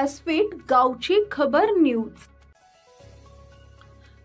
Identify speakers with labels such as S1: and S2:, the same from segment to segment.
S1: व्यासपीठ गावची खबर न्यूज।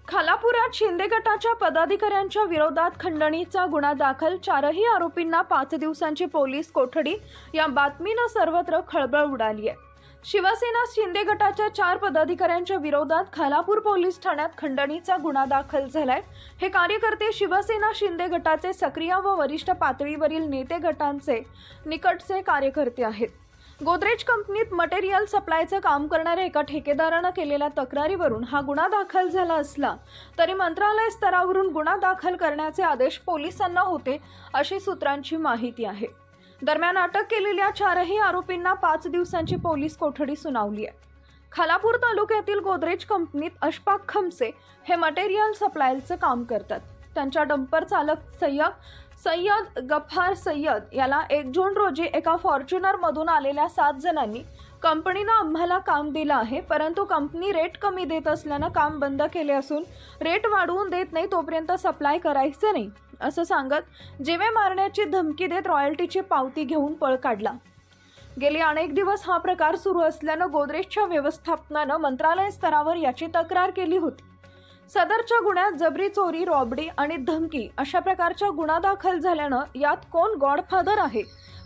S1: खालापुरात शिंदे गटाच्या पदाधिकाऱ्यांच्या विरोधात खंडणीचा गुन्हा दाखल, 4ही आरोपींना 5 दिवसांची पोलीस कोठडी। या बातमीनं सर्वत्र खळबळ उडाली आहे। शिवसेना शिंदे गटाच्या 4 पदाधिकाऱ्यांच्या विरोधात खालापूर पोलीस ठाण्यात खंडणीचा गुन्हा दाखल झालाय। हे कार्यकर्ते शिवसेना शिंदे गटाचे सक्रिय व वरिष्ठ पातळीवरील नेते गटांचे निकटचे कार्यकर्ते आहेत। गोदरेज कंपनीत मटेरियल सप्लायचं काम करणाऱ्या एका ठेकेदारानं केलेल्या तक्रारीवरून हा गुन्हा दाखल झाला असला तरी मंत्रालय स्तरावरून गुन्हा दाखल करण्याचे आदेश पोलिसांना होते, अशी सूत्रांची माहिती आहे। दरम्यान अटक केलेल्या 4ही आरोपींना 5 दिवसांची पोलीस कोठडी सुनावली आहे। खालापूर तालुक्यातील गोदरेज कंपनीत अशफाक खमसे हे मटेरियल सप्लायचं काम करतात। त्यांच्या डंपर चालक सय्यद गफ्फार सय्यद याला 1 जून रोजी एका फॉर्च्युनर मधून आलेल्या 7 जणांनी कंपनीनं आम्हाला काम दिलं आहे, परंतु कंपनी रेट कमी देत असल्यानं काम बंद केले असून रेट वाढवून देत नाही तोपर्यंत सप्लाय करायचं नाही असं सांगत जीवे मारण्याची धमकी देत रॉयल्टीची पावती घेऊन पळ काढला। गेली अनेक दिवस हा प्रकार सुरू असल्यानं गोदरेजच्या व्यवस्थापनानं मंत्रालय स्तरावर याची तक्रार केली होती। सदरच्या गुन्ह्यात जबरी चोरी, रॉबरी आणि धमकी अशा प्रकारचा गुन्हा दाखल झाल्यानं यात कोण गॉडफादर आहे,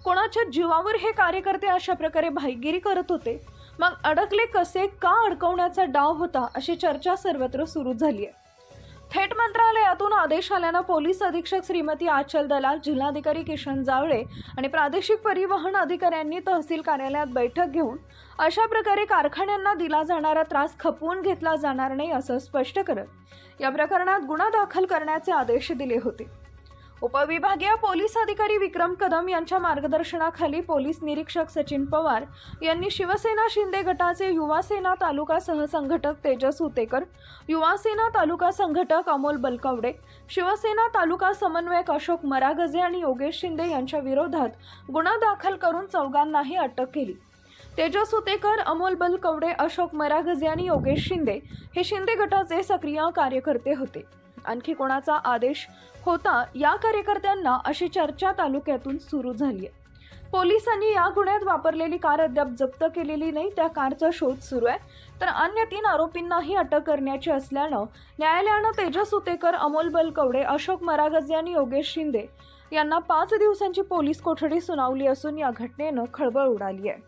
S1: कोणाच्या जीवावर हे कार्यकर्ते अशा प्रकारे भाईगिरी करत होते, मग अडकले कसे, का अडकवण्याचा डाव होता, अशी चर्चा सर्वत्र सुरू झाली आहे। थेट मंत्रालयातून आदेश आल्यानं पोलीस अधीक्षक श्रीमती आचल दलाल, जिल्हाधिकारी किशन जावळे आणि प्रादेशिक परिवहन अधिकाऱ्यांनी तहसील कार्यालयात बैठक घेऊन अशा प्रकारे कारखान्यांना दिला जाणारा त्रास खपवून घेतला जाणार नाही असं स्पष्ट करत या प्रकरणात गुन्हा दाखल करण्याचे आदेश दिले होते। उपविभागीय पोलीस अधिकारी विक्रम कदम यांच्या मार्गदर्शनाखाली पोलीस निरीक्षक सचिन पवार यांनी शिवसेना शिंदे गटाचे युवा सेना तालुका सहसंघटक तेजस उतेकर, युवा सेना तालुका संघटक अमोल बलकवडे, शिवसेना तालुका समन्वयक अशोक मरागजे आणि योगेश शिंदे यांच्या विरोधात गुन्हा दाखल करून 4घांनाही अटक केली। तेजस उतेकर, अमोल बलकवडे, अशोक मरागजे आणि योगेश शिंदे हे शिंदे गटाचे सक्रिय कार्यकर्ते होते। आणखी कोणाचा आदेश होता या कार्यकर्त्यांना, अशी चर्चा तालुक्यातून सुरू झाली आहे। पोलिसांनी या गुन्ह्यात वापरलेली कार अद्याप जप्त केलेली नाही, त्या कारचा शोध सुरू आहे। तर अन्य 3 आरोपींनाही अटक करण्याची असल्यानं न्यायालयानं तेजस उतेकर, अमोल बलकवडे, अशोक मरागजे आणि योगेश शिंदे यांना 5 दिवसांची पोलीस कोठडी सुनावली असून या घटनेनं खळबळ उडाली आहे।